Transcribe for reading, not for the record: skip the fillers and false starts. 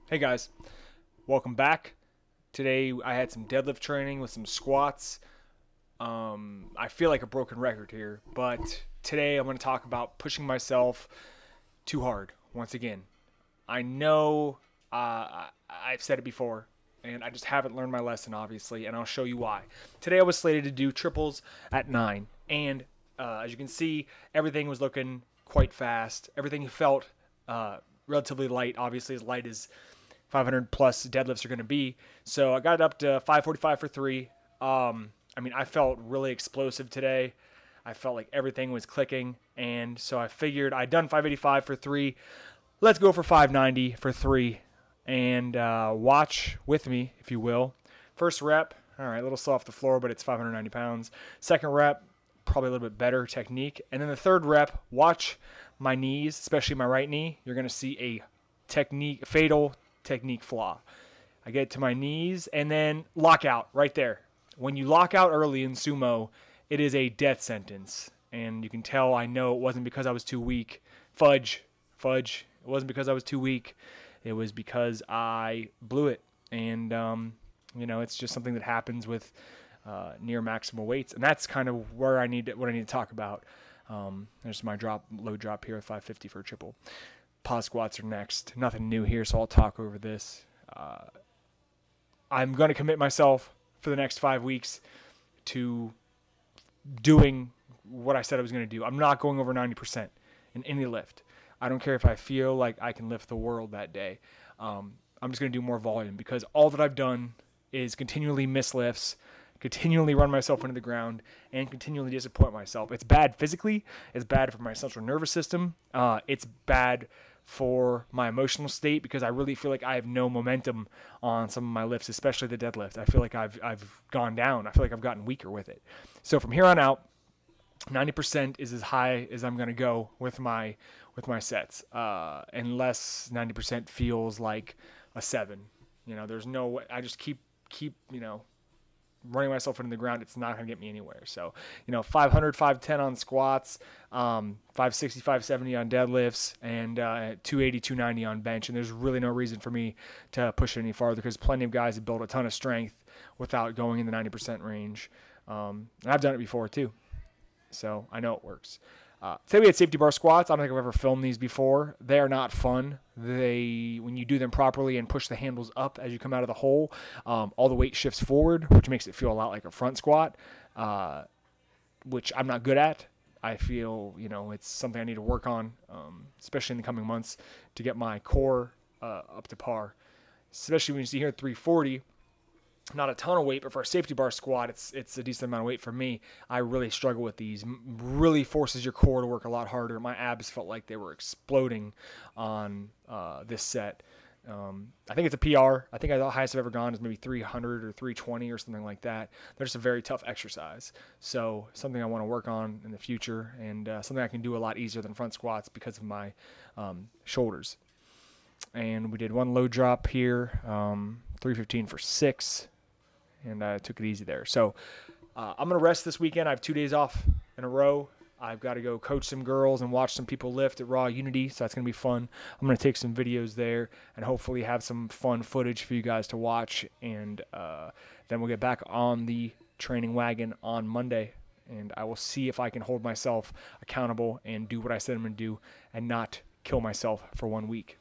Hey guys, welcome back. Today I had some deadlift training with some squats. I feel like a broken record here, but today I'm going to talk about pushing myself too hard once again. I know I've said it before, and I just haven't learned my lesson, obviously, and I'll show you why. Today I was slated to do triples at 9, and as you can see, everything was looking quite fast. Everything felt relatively light, obviously, as light as 500 plus deadlifts are going to be. So I got it up to 545 for 3. I felt really explosive today. I felt like everything was clicking, and so I figured I'd done 585 for 3. Let's go for 590 for 3, and watch with me, if you will. First rep, all right, a little slow off the floor, but it's 590 pounds. Second rep, probably a little bit better technique. And then the third rep, watch my knees, especially my right knee. You're going to see a fatal technique flaw. I get to my knees and then lockout right there. When you lock out early in sumo, it is a death sentence. And you can tell I know it wasn't because I was too weak. Fudge. It wasn't because I was too weak. It was because I blew it. And, it's just something that happens with near maximal weights. And that's kind of where what I need to talk about. There's my low drop here, 550 for a triple. Pause squats are next. Nothing new here, so I'll talk over this. I'm going to commit myself for the next 5 weeks to doing what I said I was going to do. I'm not going over 90% in any lift. I don't care if I feel like I can lift the world that day. I'm just going to do more volume because all that I've done is continually miss lifts, continually run myself into the ground, and continually disappoint myself. It's bad physically. It's bad for my central nervous system. It's bad for my emotional state because I really feel like I have no momentum on some of my lifts, especially the deadlift. I feel like I've gone down. I feel like I've gotten weaker with it. So from here on out, 90% is as high as I'm going to go with my sets, unless 90% feels like a 7. There's no way. I just keep running myself into the ground. It's not going to get me anywhere. So, 500, 510 on squats, 560, 570 on deadlifts, and 280, 290 on bench. And there's really no reason for me to push it any farther because plenty of guys have built a ton of strength without going in the 90% range. And I've done it before too. So I know it works. Today we had safety bar squats. I don't think I've ever filmed these before. They are not fun. When you do them properly and push the handles up as you come out of the hole, all the weight shifts forward, which makes it feel a lot like a front squat, which I'm not good at. I feel, it's something I need to work on, especially in the coming months to get my core up to par. Especially when you see here 340. Not a ton of weight, but for a safety bar squat, it's a decent amount of weight for me. I really struggle with these. Really forces your core to work a lot harder. My abs felt like they were exploding on this set. I think it's a PR. I think the highest I've ever gone is maybe 300 or 320 or something like that. They're just a very tough exercise. So something I want to work on in the future and something I can do a lot easier than front squats because of my shoulders. And we did one low drop here, 315 for 6. And I took it easy there. So I'm going to rest this weekend. I have 2 days off in a row. I've got to go coach some girls and watch some people lift at Raw Unity, so that's going to be fun. I'm going to take some videos there and hopefully have some fun footage for you guys to watch. And then we'll get back on the training wagon on Monday. And I will see if I can hold myself accountable and do what I said I'm going to do and not kill myself for 1 week.